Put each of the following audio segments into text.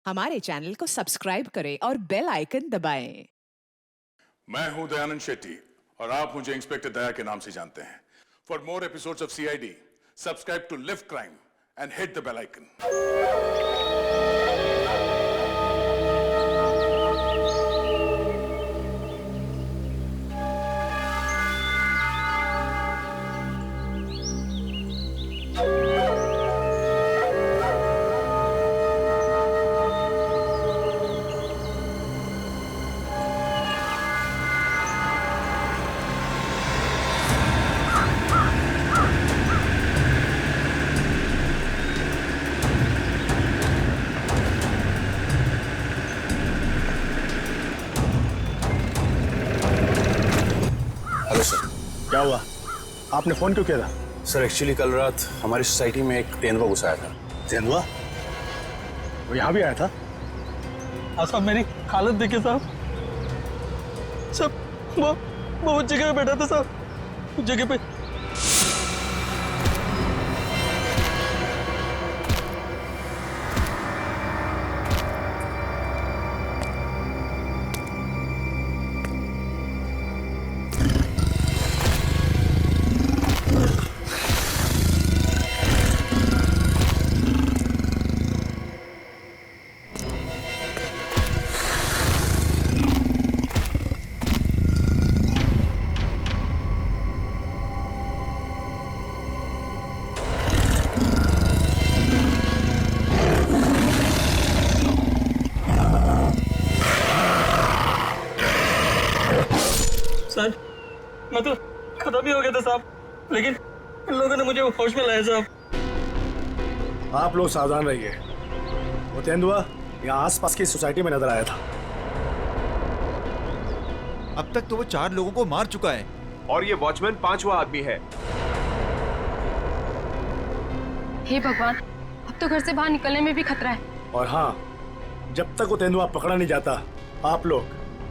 हमारे चैनल को सब्सक्राइब करें और बेल आइकन दबाएं। मैं हूं दयानंद शेट्टी और आप मुझे इंस्पेक्टर दया के नाम से जानते हैं। For more episodes of CID, subscribe to live crime and hit the bell icon. Hello sir. क्या हुआ? आपने फोन क्यों किया था? सर एक्चुअली कल रात हमारी सोसाइटी में एक तेंदुआ घुस आया था। तेंदुआ? वो यहाँ भी आया था? साहब मेरी हालत देखिए साहब। वो उस जगह पे बैठा था साहब, उस जगह पे। सर मैं तो खत्म ही हो गया था साहब, लेकिन इन लोगों ने मुझे होश में लाया साहब। आप लोग सावधान रहिए। वो तेंदुआ यहाँ आसपास की सोसाइटी में नजर आया था। अब तक तो वो 4 लोगों को मार चुका है और ये वॉचमैन 5वां आदमी है। हे भगवान, अब तो घर से बाहर निकलने में भी खतरा है। और हाँ, जब तक वो तेंदुआ पकड़ा नहीं जाता, आप लोग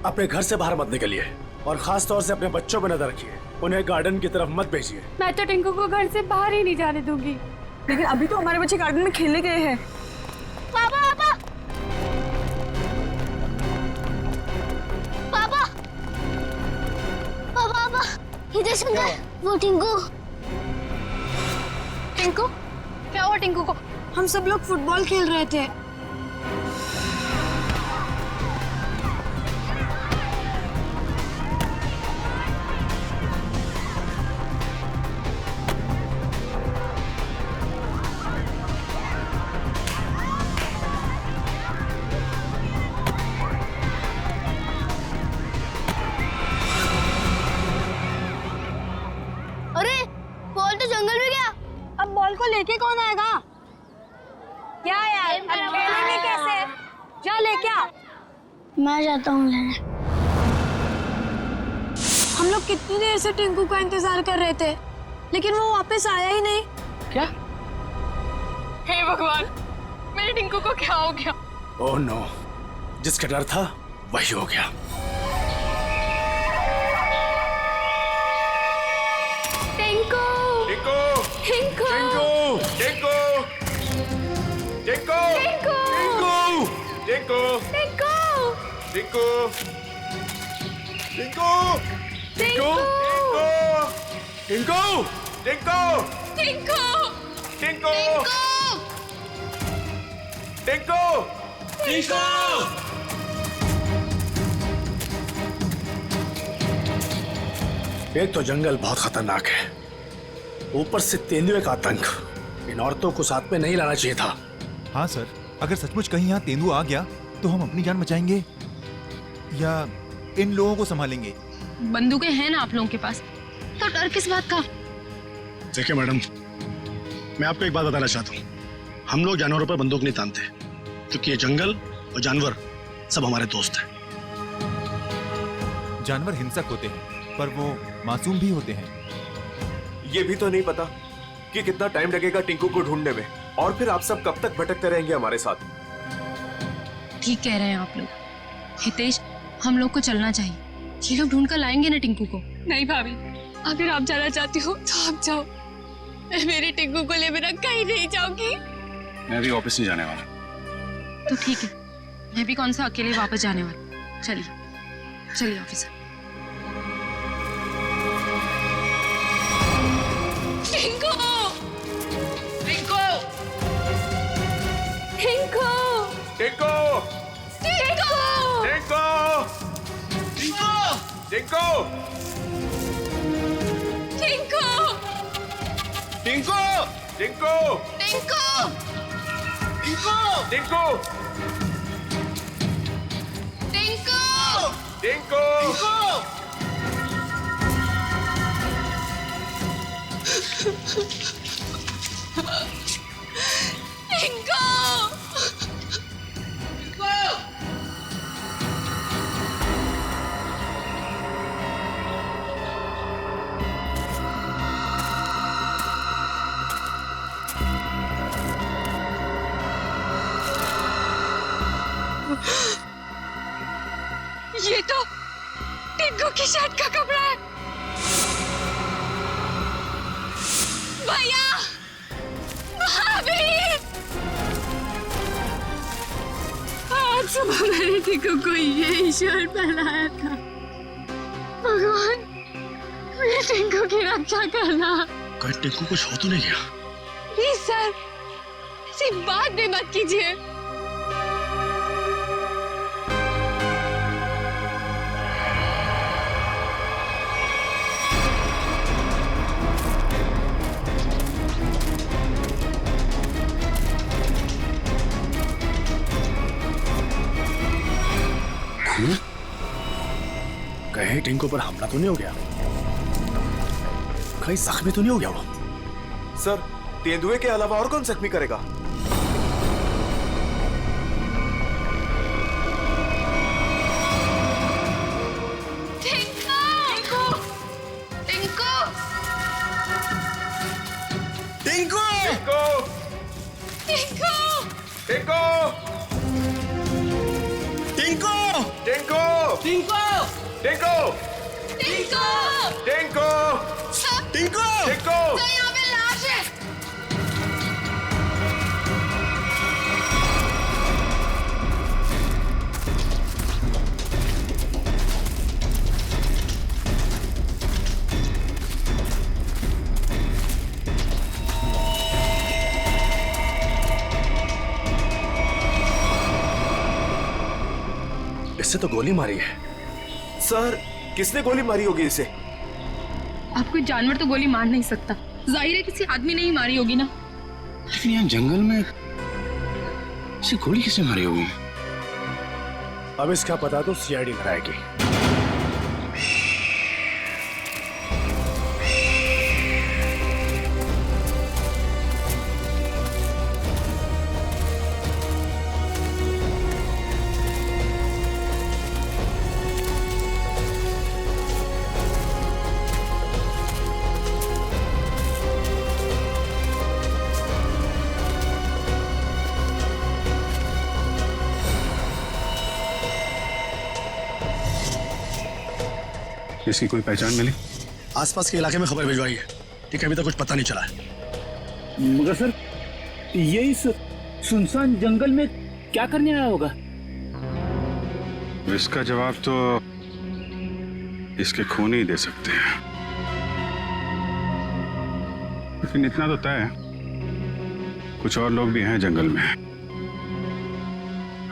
अपने घर से बाहर मत निकलिए और खास तौर से अपने बच्चों पर नजर रखिए। उन्हें गार्डन की तरफ मत भेजिए। मैं तो टिंकू को घर से बाहर ही नहीं जाने दूंगी। लेकिन अभी तो हमारे बच्चे गार्डन में खेलने गए हैं। पापा पापा पापा पापा पापा इधर सुन, वो टिंकू। टिंकू? क्या हुआ टिंकू को? हम सब लोग फुटबॉल खेल रहे थे। अरे बॉल तो जंगल में गया। अब बॉल को लेके कौन आएगा? क्या यार, अब खेलेंगे कैसे? जा लेके आ। मैं जाता हूँ लेने। हम लोग कितनी देर से टिंकू का इंतजार कर रहे थे, लेकिन वो वापस आया ही नहीं। क्या? हे भगवान, मेरे टिंकू को क्या हो गया? ओह नो, जिसका डर था वही हो गया। टिंकू! टिंकू! टिंकू! टिंकू! टिंकू! टिंकू! टिंकू! टिंकू! टिंकू! टिंकू! टिंकू! टिंकू! टिंकू! टिंकू! टिंकू! टिंकू! एक तो जंगल बहुत खतरनाक है, ऊपर से तेंदुए का आतंक। इन औरतों को साथ में नहीं लाना चाहिए था। हाँ सर, अगर सचमुच कहीं यहाँ तेंदुआ आ गया तो हम अपनी जान बचाएंगे या इन लोगों को संभालेंगे? बंदूकें हैं ना आप लोगों के पास, तो डर किस बात का? देखिए मैडम, मैं आपको एक बात बताना चाहता हूँ। हम लोग जानवरों पर बंदूक नहीं तानते, क्योंकि ये जंगल और जानवर सब हमारे दोस्त हैं। जानवर हिंसक होते हैं, पर वो मासूम भी होते हैं। ये भी तो नहीं पता कि कितना टाइम लगेगा टिंकू को ढूंढने में, और फिर आप सब कब तक भटकते रहेंगे हमारे साथ। ठीक कह रहे हैं आप लोग। हितेश, हम लोग को चलना चाहिए। ये लोग ढूंढ कर लाएंगे ना टिंकू को। नहीं भाभी, अगर आप जाना चाहती हो तो आप जाओ। मैं मेरी टिंकू को ले बिना कहीं नहीं जाऊंगी। मैं भी ऑफिस नहीं जाने वाला। तो ठीक है, मैं भी कौन सा अकेले वापस जाने वाली। चलिए चलिए ऑफिसर। टिंकू टिंकू टिंकू टिंकू टिंकू टिंकू टिंकू टिंकू टिंकू टिंकू टिंकू टिंकू टिंकू टिंकू टिंकू ये तो टिंकू की शर्ट का कपड़ा है। भैया भाभी, आज सुबह मैंने टिंकू को ये शर्ट पहनाया था। भगवान मेरे टिंकू की रक्षा करना। कहीं टिंकू कुछ हो तो नहीं गया? प्लीज सर ऐसी बात भी मत कीजिए। कहीं टिंकू पर हमला तो नहीं हो गया? कहीं जख्मी तो नहीं हो गया वो? सर, तेंदुए के अलावा और कौन जख्मी करेगा? टिंकू टिंकू टिंकू टिंकू टिंकू टिंकू टिंकू टिंकू टिंकू टिंकू टिंकू टिंकू तो यहाँ पे लाश है। इससे तो गोली मारी है। सर, किसने गोली मारी होगी इसे? आप कोई जानवर तो गोली मार नहीं सकता, जाहिर है किसी आदमी ने ही मारी होगी ना। लेकिन यहाँ जंगल में इसे गोली किसने मारी होगी? अब इसका पता तो सीआईडी लगाएगी। इसकी कोई पहचान मिली? आसपास के इलाके में खबर भिजवाई है, ठीक है, अभी तक कुछ पता नहीं चला है। मगर सर ये इस सुनसान जंगल में क्या करने आया होगा? इसका जवाब तो इसके खून ही दे सकते हैं। लेकिन इतना तो तय है, कुछ और लोग भी हैं जंगल में।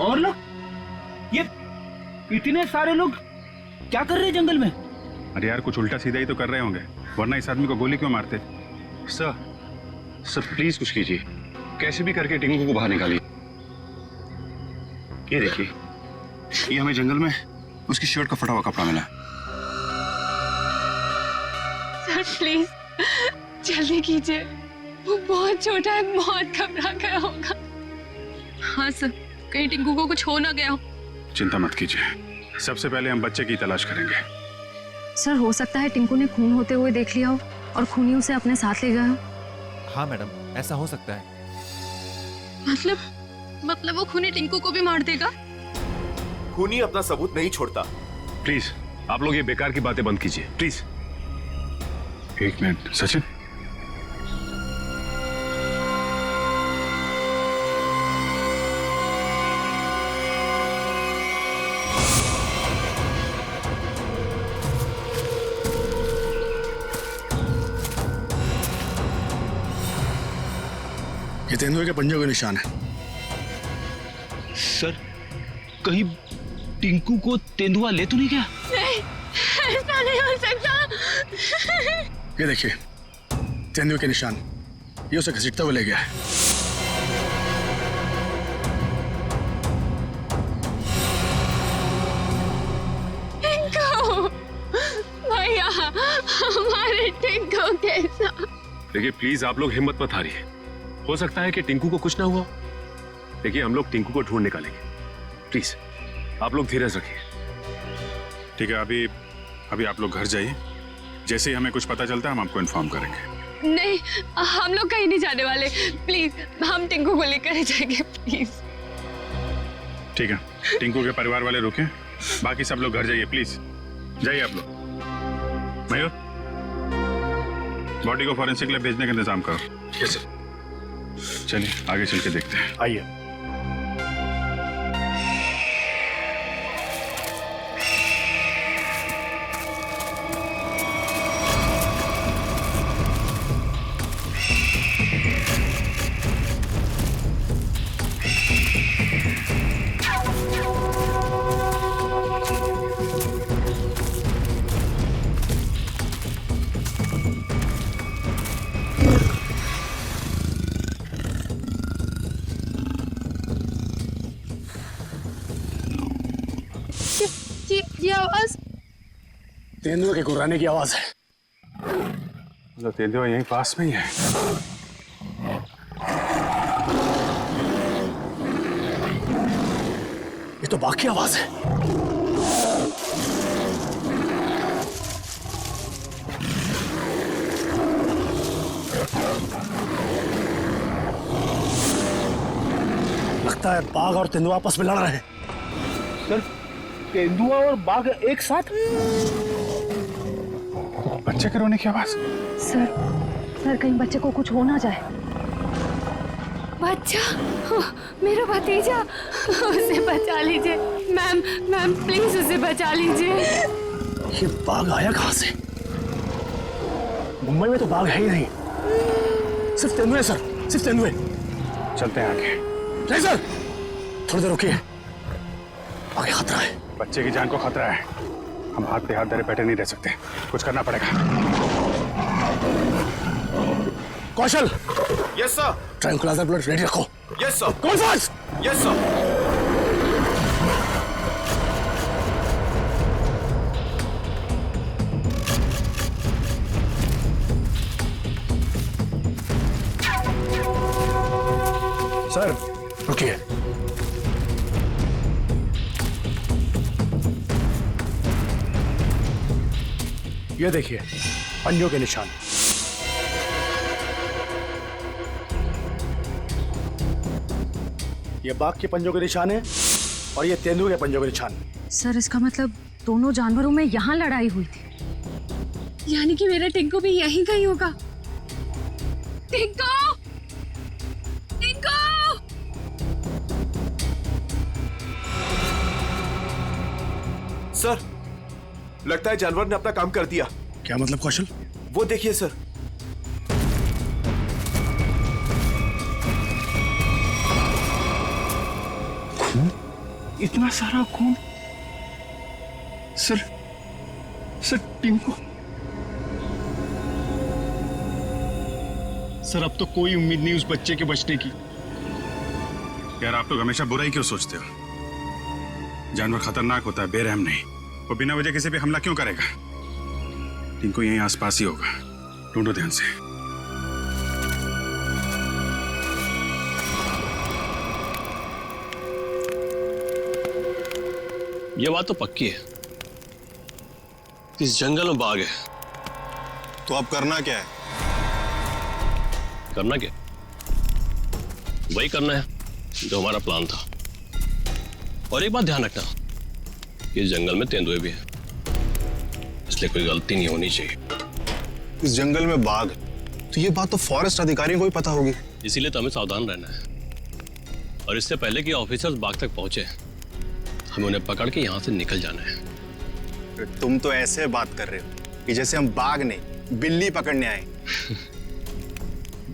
और लोग? ये इतने सारे लोग क्या कर रहे हैं जंगल में? अरे यार, कुछ उल्टा सीधा ही तो कर रहे होंगे, वरना इस आदमी को गोली क्यों मारते? सर प्लीज कुछ कीजिए, कैसे भी करके टिंकू को बाहर निकालिए। ये देखिए, ये हमें जंगल में उसकी शर्ट का फटा हुआ कपड़ा मिला। सर प्लीज जल्दी कीजिए, वो बहुत छोटा है, बहुत घबरा गया होगा। हाँ सर, कहीं टिंकू को कुछ हो ना गया हो। चिंता मत कीजिए, सबसे पहले हम बच्चे की तलाश करेंगे। सर हो सकता है टिंकू ने खून होते हुए देख लिया हो और खूनी उसे अपने साथ ले गया हो। हाँ मैडम, ऐसा हो सकता है। मतलब वो खूनी टिंकू को भी मार देगा? खूनी अपना सबूत नहीं छोड़ता। प्लीज आप लोग ये बेकार की बातें बंद कीजिए, प्लीज। एक मिनट सचिन, ये तेंदुए के पंजों के निशान है। सर कहीं टिंकू को तेंदुआ ले तो नहीं गया? नहीं, ऐसा नहीं हो सकता। ये देखिए तेंदुए के निशान, ये उसे घसीटता हुआ ले गया है। टिंकू, भैया, हमारे टिंकू कैसा? देखिए प्लीज आप लोग हिम्मत मत हारिए, हो सकता है कि टिंकू को कुछ ना हुआ। देखिए हम लोग टिंकू को ढूंढ निकालेंगे, प्लीज आप लोग धीरज रखिए। ठीक है, अभी आप लोग घर जाइए, जैसे ही हमें कुछ पता चलता है हम आपको इन्फॉर्म करेंगे। नहीं, हम लोग कहीं नहीं जाने वाले, प्लीज हम टिंकू को लेकर जाएंगे, प्लीज। ठीक है, टिंकू के परिवार वाले रुके, बाकी सब लोग घर जाइए, प्लीज जाइए आप लोग। मयूर, बॉडी को फॉरेंसिक लैब भेजने का इंतजाम करो। Yes sir. चलिए आगे चल के देखते हैं। आइए। ये आवाज तेंदुए के गुर्राने की आवाज है। तो तेंदुआ यहीं पास में ही है। ये तो बाघ की आवाज है। लगता है बाघ और तेंदुआ आपस में लड़ रहे हैं। सर तेंदुआ और बाघ एक साथ? बच्चे के रोने की आवाज। सर कहीं बच्चे को कुछ हो ना जाए। बच्चा, मेरा भतीजा, उसे बचा लीजिए। मैम प्लीज उसे बचा लीजिए। ये बाघ आया कहां से? मुंबई में तो बाघ है ही नहीं, सिर्फ तेंदुए सर, सिर्फ तेंदुए। चलते हैं आगे। नहीं सर, थोड़ी देर रुकिए, आगे खतरा है। बच्चे की जान को खतरा है, हम हाथ पे हाथ धरे बैठे नहीं रह सकते, कुछ करना पड़ेगा। Kaushal. Yes sir. Tranquilliser blood ready रखो। Yes sir. कौन फास्ट? Yes sir. सर रुकिए। ये देखिए पंजों के निशान। ये बाघ के पंजों के निशान है और ये तेंदुए के पंजों के निशान। सर इसका मतलब दोनों जानवरों में यहाँ लड़ाई हुई थी। यानी कि मेरा टिंकू भी यहीं कहीं होगा। टिंकू, टिंकू! सर लगता है जानवर ने अपना काम कर दिया। क्या मतलब कौशल? वो देखिए सर। खून, इतना सारा खून। सर टिंकू। सर अब तो कोई उम्मीद नहीं उस बच्चे के बचने की। यार आप लोग हमेशा बुरा ही क्यों सोचते हो? जानवर खतरनाक होता है, बेरहम नहीं। वो बिना वजह किसी पे हमला क्यों करेगा? टिंकू यहीं आसपास ही होगा, ढूंढो ध्यान से। ये बात तो पक्की है, इस जंगल में बाघ है। तो अब करना क्या है? करना क्या? वही करना है जो हमारा प्लान था। और एक बात ध्यान रखना, इस जंगल में तेंदुए भी हैं, इसलिए कोई गलती नहीं होनी चाहिए। इस जंगल में बाघ, तो ये बात तो फॉरेस्ट अधिकारियों को भी पता होगी। इसीलिए तो हमें सावधान रहना है, और इससे पहले कि ऑफिसर्स बाघ तक पहुंचे हमें उन्हें पकड़ के यहाँ से निकल जाना है। तुम तो ऐसे बात कर रहे हो कि जैसे हम बाघ नहीं बिल्ली पकड़ने आए।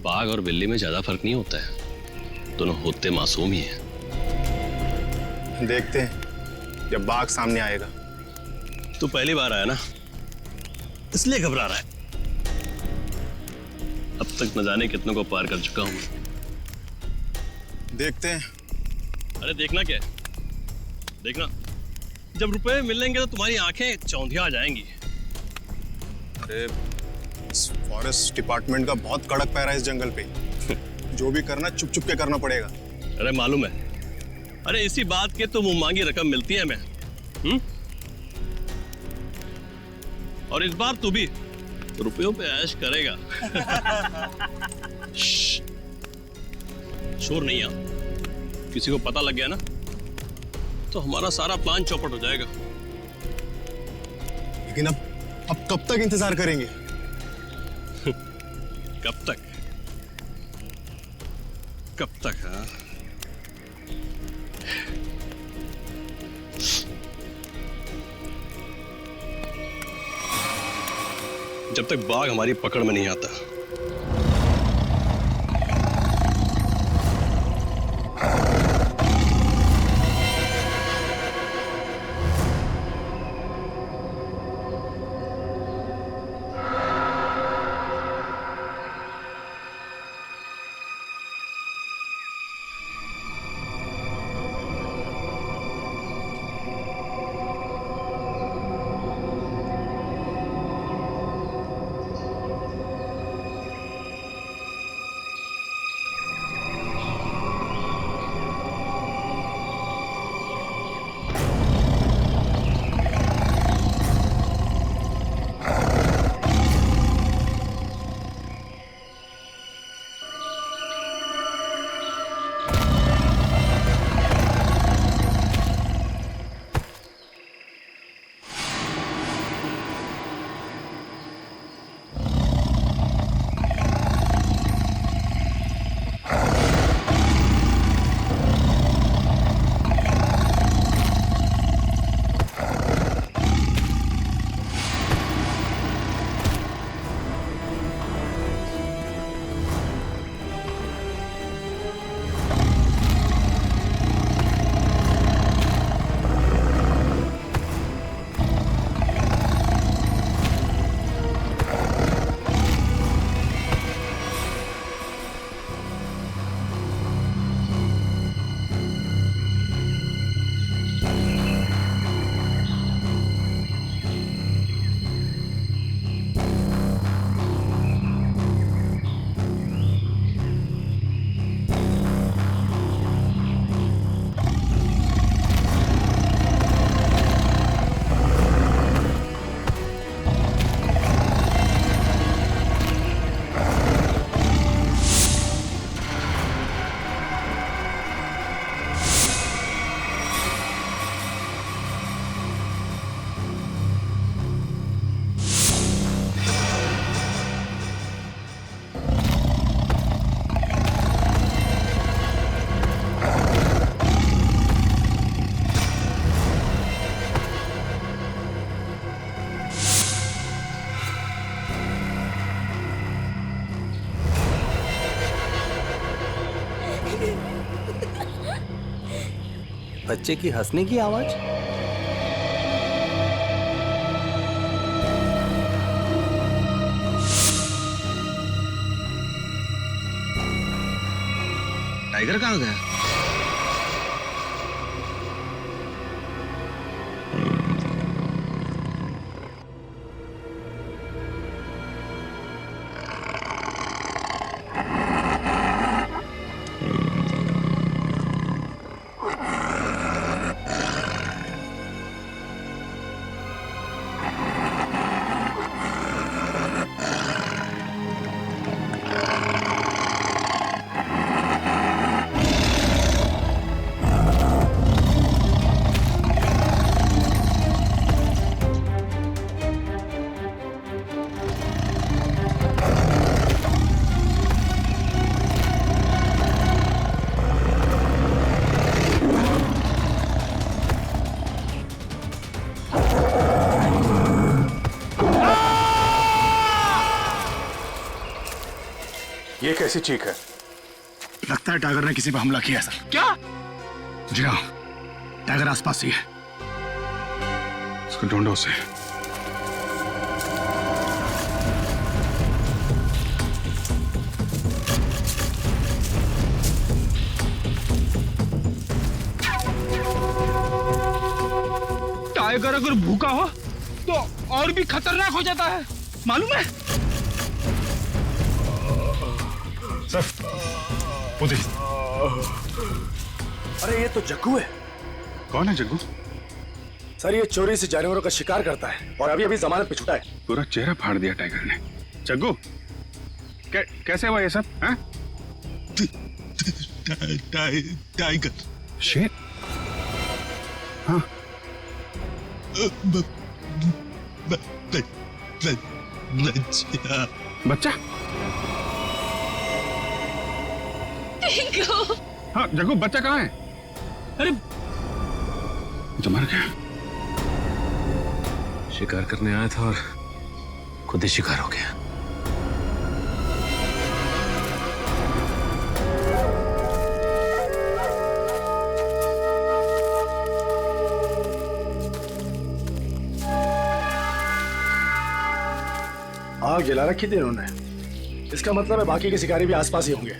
बाघ और बिल्ली में ज्यादा फर्क नहीं होता है। दोनों होते मासूम ही हैं। देखते हैं जब बाघ सामने आएगा। तू पहली बार आया ना, इसलिए घबरा रहा है। अब तक न जाने कितनों को पार कर चुका हूं। देखते हैं। अरे देखना क्या है? देखना, जब रुपए मिलेंगे तो तुम्हारी आंखें चौंधिया आ जाएंगी। अरे इस फॉरेस्ट डिपार्टमेंट का बहुत कड़क पैरा है इस जंगल पे। जो भी करना चुप चुप के करना पड़ेगा। अरे मालूम है, अरे इसी बात के तो मुंह मांगी रकम मिलती है हमें। और इस बार तू भी रुपयों पे ऐश करेगा। शोर नहीं आ, किसी को पता लग गया ना तो हमारा सारा प्लान चौपट हो जाएगा। लेकिन अब कब तक इंतजार करेंगे? कब तक? कब तक? हाँ, जब तक बाघ हमारी पकड़ में नहीं आता। बच्चे की हंसने की आवाज। टाइगर कहाँ गया? ये कैसी चीख है? लगता है टाइगर ने किसी पर हमला किया है सर। क्या? जी हाँ, टाइगर आसपास ही है। उसको ढूंढो उसे। टाइगर अगर भूखा हो तो और भी खतरनाक हो जाता है, मालूम है? सर वो देखिए। अरे ये तो जग्गू है। कौन है जग्गू? सर ये चोरी से जानवरों का शिकार करता है और अभी अभी जमानत पे छूटा है। पूरा चेहरा फाड़ दिया टाइगर ने। जग्गू कैसे हुआ ये सब? हैं? टाइगर शेर? हाँ। बच्चा? हाँ जग्गू, बच्चा कहाँ है? अरे तो मर गया। शिकार करने आया था और खुद ही शिकार हो गया। आग जला रखी थी इन्होंने। इसका मतलब है बाकी के शिकारी भी आसपास ही होंगे।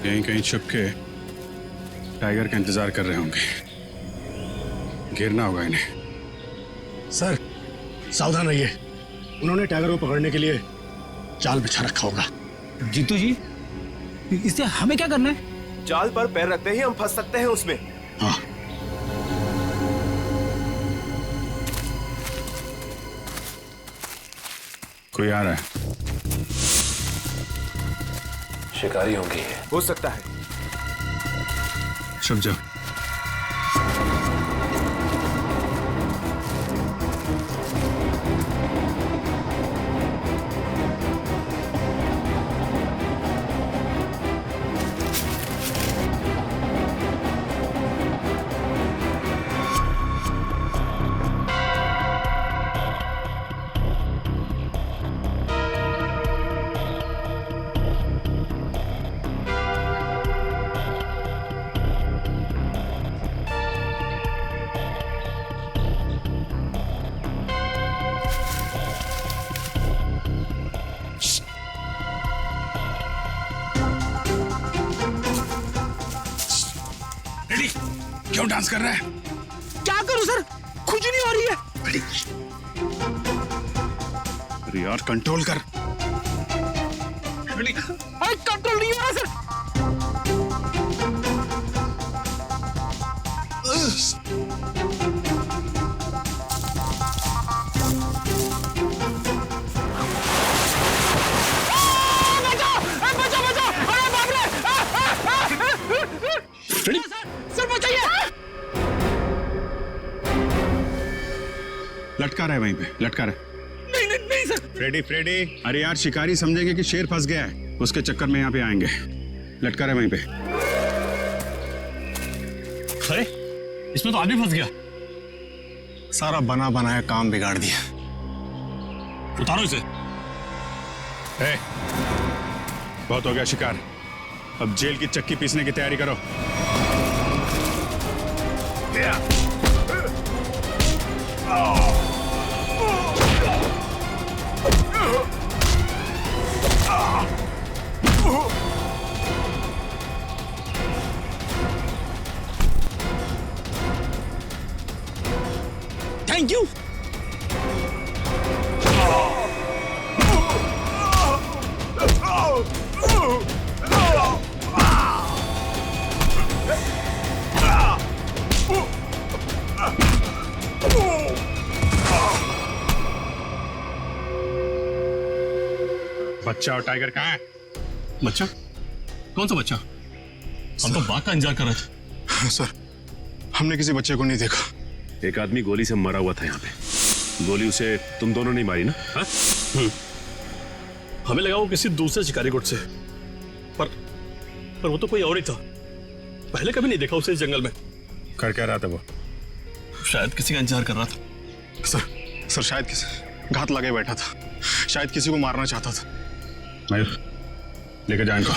कहीं कहीं छुप के टाइगर का इंतजार कर रहे होंगे। घेरना होगा इन्हें। सर सावधान रहिए, उन्होंने टाइगर को पकड़ने के लिए जाल बिछा रखा होगा। जीतू जी, इससे हमें क्या करना है? जाल पर पैर रखते ही हम फंस सकते हैं उसमें। हाँ। कोई आ रहा है। शिकारी होंगे। हो सकता है। छुप जाओ। क्यों डांस कर रहा है? क्या करूं सर, खुजली हो रही है। अरे यार कंट्रोल कर। अरे कंट्रोल नहीं हो रहा सर। लटका रहा है वहीं पे, लटका रहा है। नहीं नहीं नहीं सर। फ्रेडी, अरे यार शिकारी समझेंगे कि शेर फंस गया है, उसके चक्कर में यहाँ पे आएंगे। लटका रहा है वहीं पे। अरे इसमें तो आदमी फंस गया। सारा बना बनाया काम बिगाड़ दिया। उतारो इसे। बहुत हो गया शिकार, अब जेल की चक्की पीसने की तैयारी करो। Thank you. बच्चा और टाइगर कहाँ है? बच्चा? कौन सा बच्चा? हम तो बाघ का इंतजार कर रहे थे। सर हमने किसी बच्चे को नहीं देखा। एक आदमी गोली से मरा हुआ था यहाँ पे। गोली उसे तुम दोनों ने मारी ना? हाँ? हमें लगा वो किसी दूसरे शिकारी गुट से, पर वो तो कोई और ही था। पहले कभी नहीं देखा उसे इस जंगल में। कर क्या रहा था वो? शायद किसी का इंतजार कर रहा था। सर शायद किसी घात लगे बैठा था, शायद किसी को मारना चाहता था। मयूर लेकर जाए इनको।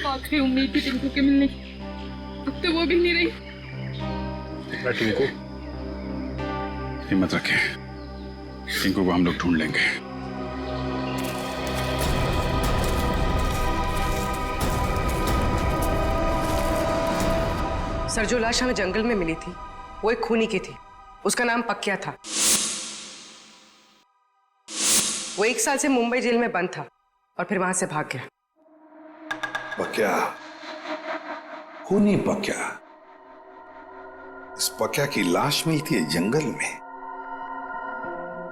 आखिरी उम्मीद थी टिंकू के मिलने की, अब तो वो भी नहीं रही। टिंकू, हिम्मत रखें, टिंकू को हम लोग ढूंढ लेंगे। सर, जो लाश हमें जंगल में मिली थी वो एक खूनी की थी। उसका नाम पक्या था। वो 1 साल से मुंबई जेल में बंद था और फिर वहां से भाग गया। पक्या, खूनी पक्या। इस पक्या की लाश मिलती है जंगल में।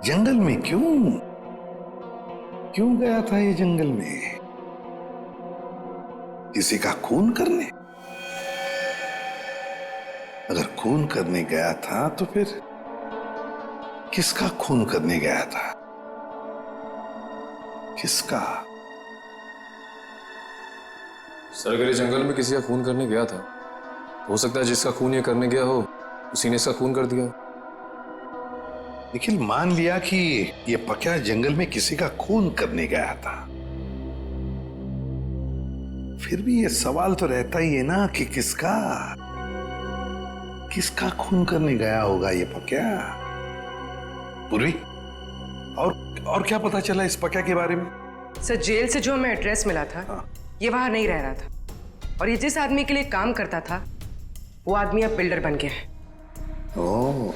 जंगल में क्यों गया था ये जंगल में? किसी का खून करने? अगर खून करने गया था तो फिर किसका खून करने गया था? किसका? सर, अगर ये जंगल में किसी का खून करने गया था, हो सकता है जिसका खून ये करने गया हो उसी ने इसका खून कर दिया। निखिल, मान लिया कि ये पक्या जंगल में किसी का खून करने गया था, फिर भी ये सवाल तो रहता ही है ना कि किसका खून करने गया होगा ये पक्या? पूर्वी, और क्या पता चला इस पक्या के बारे में? सर, जेल से जो हमें एड्रेस मिला था, ये वहां नहीं रह रहा था, और ये जिस आदमी के लिए काम करता था वो आदमी अब बिल्डर बन गया है। ओह,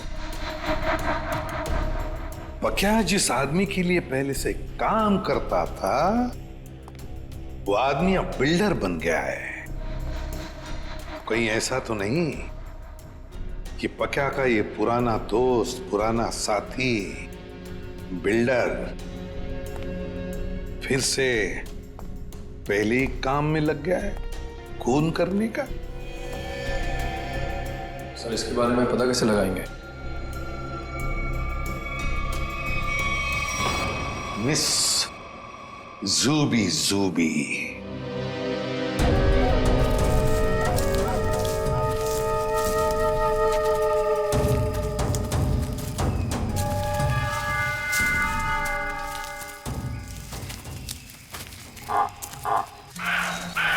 पक्या जिस आदमी के लिए पहले से काम करता था वो आदमी अब बिल्डर बन गया है। कहीं ऐसा तो नहीं कि पक्या का ये पुराना दोस्त, पुराना साथी बिल्डर फिर से पहले ही काम में लग गया है खून करने का? सर, इसके बारे में पता कैसे लगाएंगे? मिस जूबी।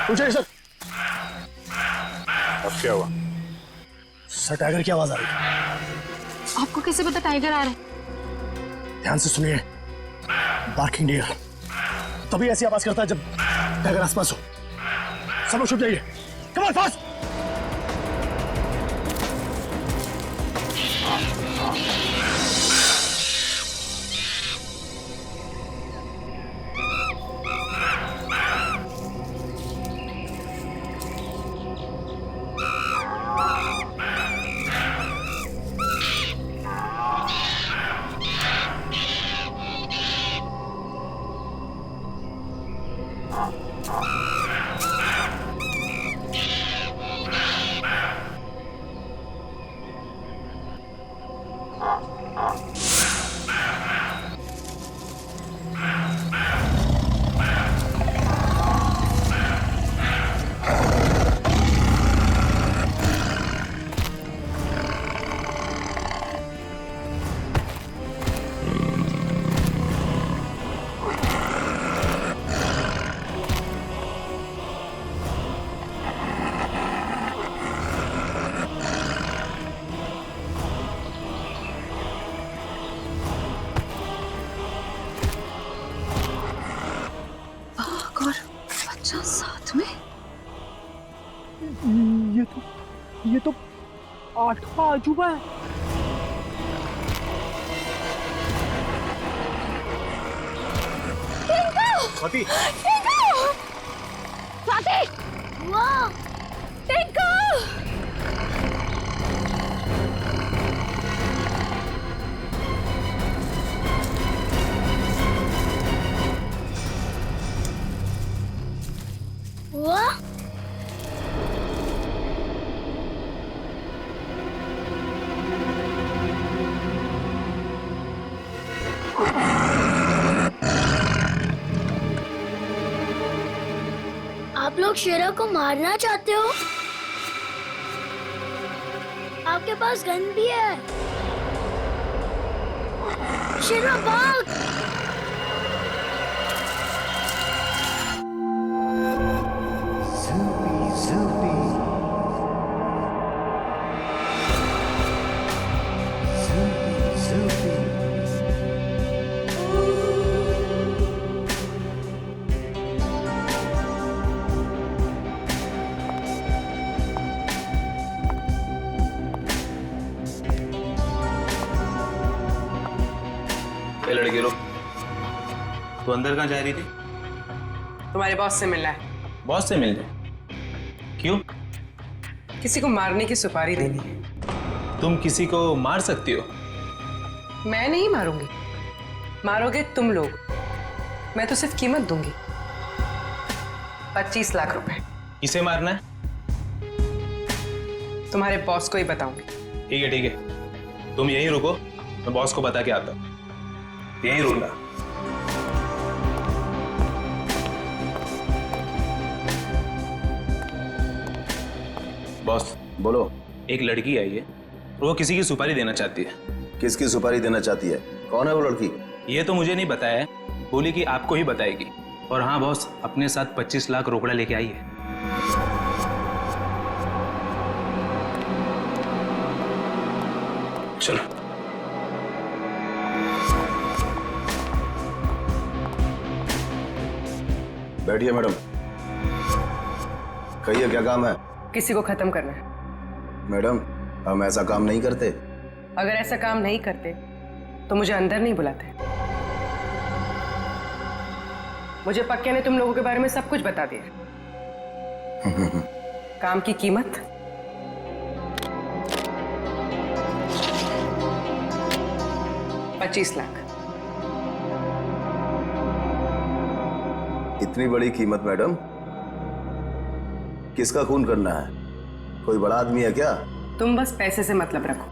पूछिए सर। अब क्या हुआ? सर, टाइगर की आवाज आ रही है। आपको कैसे पता टाइगर आ रहा है? ध्यान से सुनिए। बार्किंग डियर तभी ऐसी आवाज करता है जब टाइगर आसपास हो। सब लोग छुप जाइए। Come on, fast. साथ में ये तो 8वां अजूबा है। स्वाति! स्वाति! वाह! टिंकू! वाह! आप लोग शेरा को मारना चाहते हो? आपके पास गन भी है। शेरा भाग! ये लड़के लोग, तो अंदर कहाँ जा रही थी? तुम्हारे बॉस से मिलना है। बॉस से मिलने? क्यों? किसी को मारने की सुपारी देनी है। तुम किसी को मार सकती हो? मैं नहीं मारूंगी, मारोगे तुम लोग। मैं तो सिर्फ कीमत दूंगी, 25 लाख रुपए। किसे मारना है? तुम्हारे बॉस को ही बताऊंगी। ठीक है ठीक है, तुम यहीं रुको, मैं बॉस को बता के आता हूँ। यहीं रुकना। बॉस बोलो। एक लड़की आई है, वो किसी की सुपारी देना चाहती है। किसकी सुपारी देना चाहती है? कौन है वो लड़की? ये तो मुझे नहीं बताया है, बोली कि आपको ही बताएगी। और हाँ बॉस, अपने साथ 25 लाख रोकड़ा लेके आई है। चलो। बैठिए मैडम। कहिए क्या काम है? किसी को खत्म करना है। मैडम, हम ऐसा काम नहीं करते। अगर ऐसा काम नहीं करते तो मुझे अंदर नहीं बुलाते। मुझे पक्के ने तुम लोगों के बारे में सब कुछ बता दिया। काम की कीमत 25 लाख। इतनी बड़ी कीमत मैडम? किसका खून करना है? कोई बड़ा आदमी है क्या? तुम बस पैसे से मतलब रखो।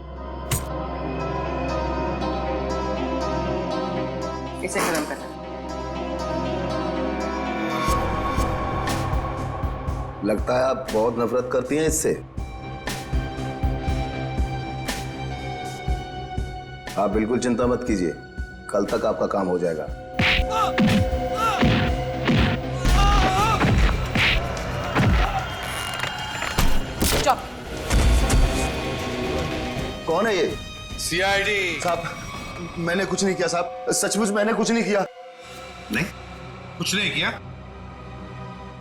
इसे खत्म करना। लगता है आप बहुत नफरत करती हैं इससे। आप बिल्कुल चिंता मत कीजिए, कल तक आपका काम हो जाएगा। चुप। कौन है ये? सीआईडी साहब, मैंने कुछ नहीं किया साहब, सचमुच मैंने कुछ नहीं किया। नहीं, कुछ नहीं किया?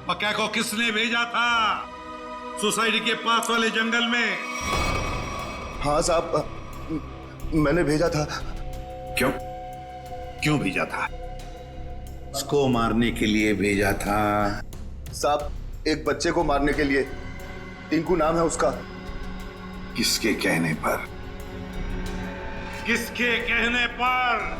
पक्का को किसने भेजा था सोसाइटी के पास वाले जंगल में? हाँ साहब, मैंने भेजा था। क्यों? क्यों भेजा था? उसको मारने के लिए भेजा था? साहब, एक बच्चे को मारने के लिए। टिंकू नाम है उसका। किसके कहने पर? किसके कहने पर?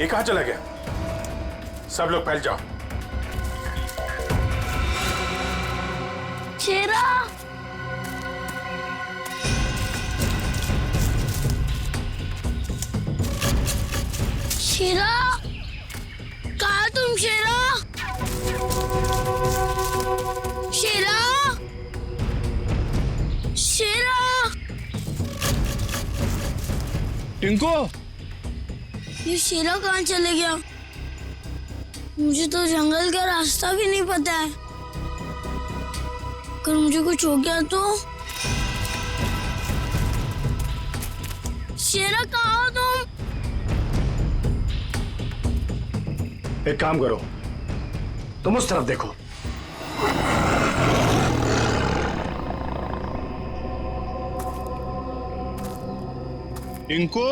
ये कहां चला गया? सब लोग फैल जाओ। शेरा, शेरा, कहा तुम? शेरा, शेरा, शेरा। टिंकू, ये शेरा कहाँ चले गया? मुझे तो जंगल का रास्ता भी नहीं पता है। अगर मुझे कुछ हो गया तो? शेरा कहाँ हो तुम? एक काम करो, तुम उस तरफ देखो। टिंकू,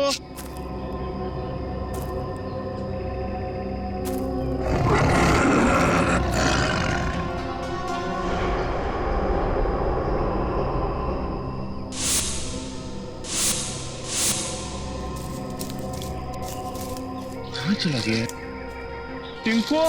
कहाँ चला गया? टिंकू,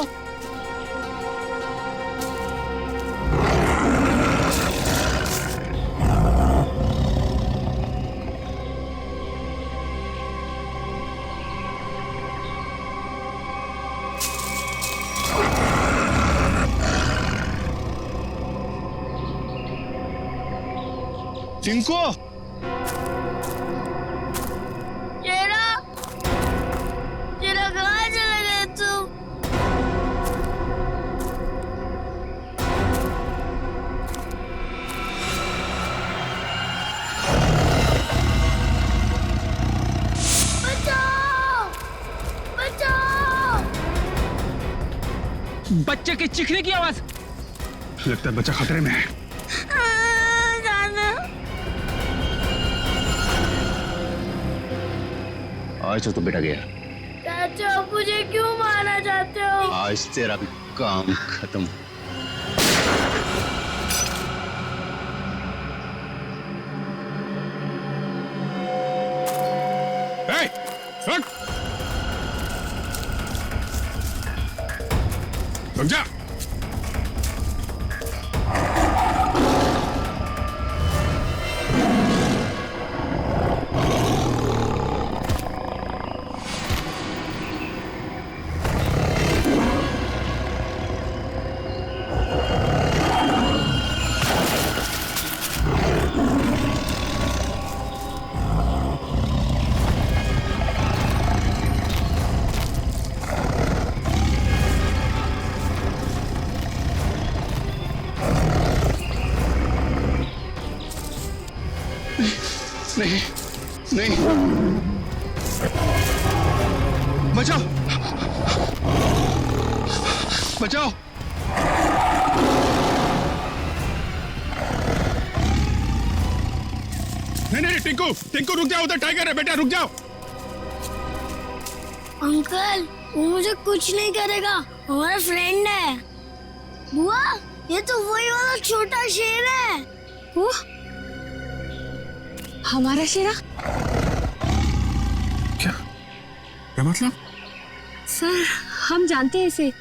टिंकू शेरा, शेरा कहाँ चले गए तुम? बचाओ! बचाओ! बच्चे के चीखने की आवाज। लगता है बच्चा खतरे में है। आज तो बेटा गया। चाचा, मुझे क्यों मारना चाहते हो? आज तेरा काम खत्म। रुक जा। नहीं नहीं, बचाओ बचाओ। नहीं टिंकू, टिंकू रुक जाओ, उधर टाइगर है बेटा, रुक जाओ। अंकल, वो मुझे कुछ नहीं करेगा, हमारा फ्रेंड है। बुआ, ये तो वही वाला छोटा शेर है। वो हमारा शेरा? क्या मतलब? सर, हम जानते हैं इसे।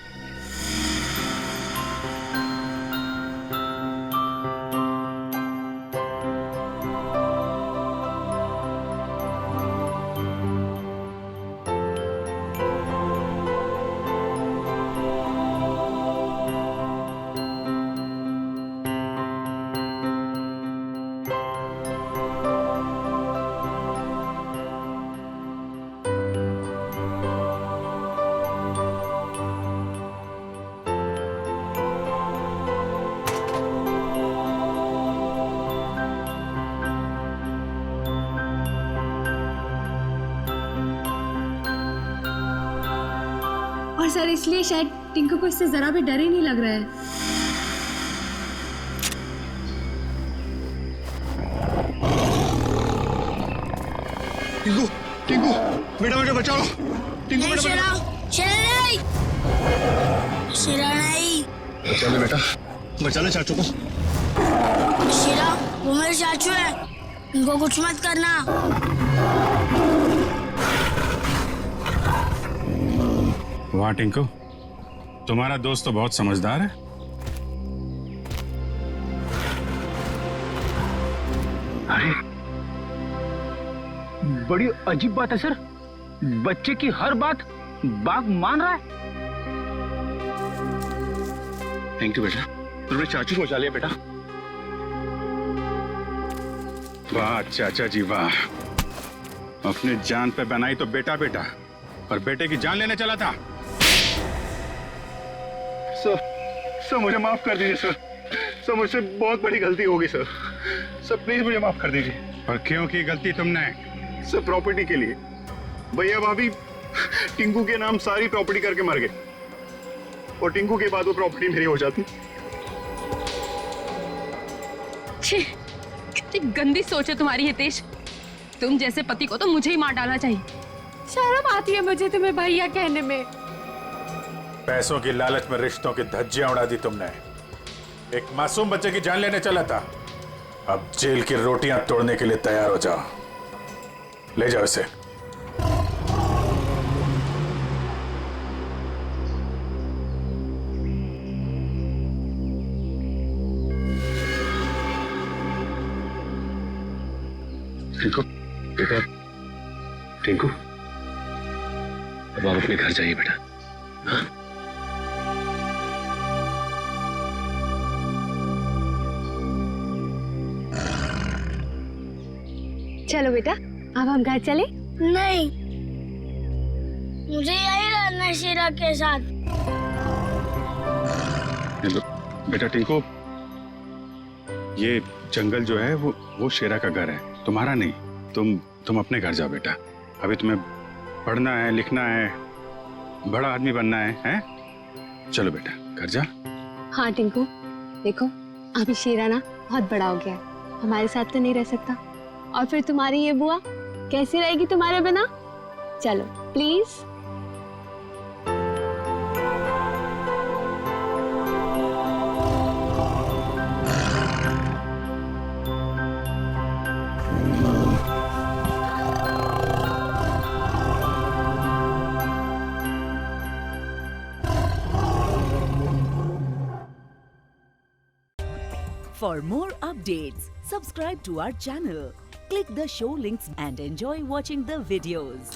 और सर, इसलिए शायद टिंकू को इससे जरा भी डर ही नहीं लग रहा है। टिंकू, टिंकू, बेटा बेटा बचाओ। टिंकू बेटा शेरा, शेरा नहीं, शेरा नहीं। बचा ले बेटा, बचा ले चाचू को। शेरा, वो मेरे चाचू है, उनको कुछ मत करना। वाह टिंकू, तुम्हारा दोस्त तो बहुत समझदार है। अरे, बड़ी अजीब बात है सर, बच्चे की हर बात बाघ मान रहा है। थैंक यू बेटा, तुमने चाचू को बचा लिया बेटा। वाह चाचा जी वाह, अपने जान पे बनाई तो बेटा बेटा, और बेटे की जान लेने चला था। सर मुझे माफ कर दीजिए सर, मुझसे बहुत बड़ी गलती होगी सर, प्लीज मुझे माफ कर दीजिए। और क्यों की गलती तुमने? सर प्रॉपर्टी के लिए, भैया भाभी टिंकू के नाम सारी प्रॉपर्टी करके मर गए, और टिंकू के बाद वो प्रॉपर्टी मेरी हो जाती। छी, कितनी गंदी सोच है तुम्हारी हितेश। तुम जैसे पति को तो मुझे ही मार डालना चाहिए। शर्म आती है मुझे तुम्हें भैया कहने में। पैसों की लालच में रिश्तों की धज्जियां उड़ा दी तुमने। एक मासूम बच्चे की जान लेने चला था, अब जेल की रोटियां तोड़ने के लिए तैयार हो जाओ। ले जाओ इसे। टिंकू बेटा, टिंकू अब आप अपने घर जाइए बेटा। हाँ? चलो बेटा, अब हम घर चले? नहीं, मुझे यही रहना है शीरा के साथ। बेटा टिंकू, ये जंगल जो है वो शेरा का घर है, तुम्हारा नहीं। तुम अपने घर जाओ बेटा। अभी तुम्हें पढ़ना है, लिखना है, बड़ा आदमी बनना है, हैं? चलो बेटा घर जा। हाँ टिंकू, देखो अभी शीरा ना बहुत बड़ा हो गया है, हमारे साथ तो नहीं रह सकता। और फिर तुम्हारी ये बुआ कैसी रहेगी तुम्हारे बिना? चलो please. For more updates, subscribe to our channel, click the show links and enjoy watching the videos.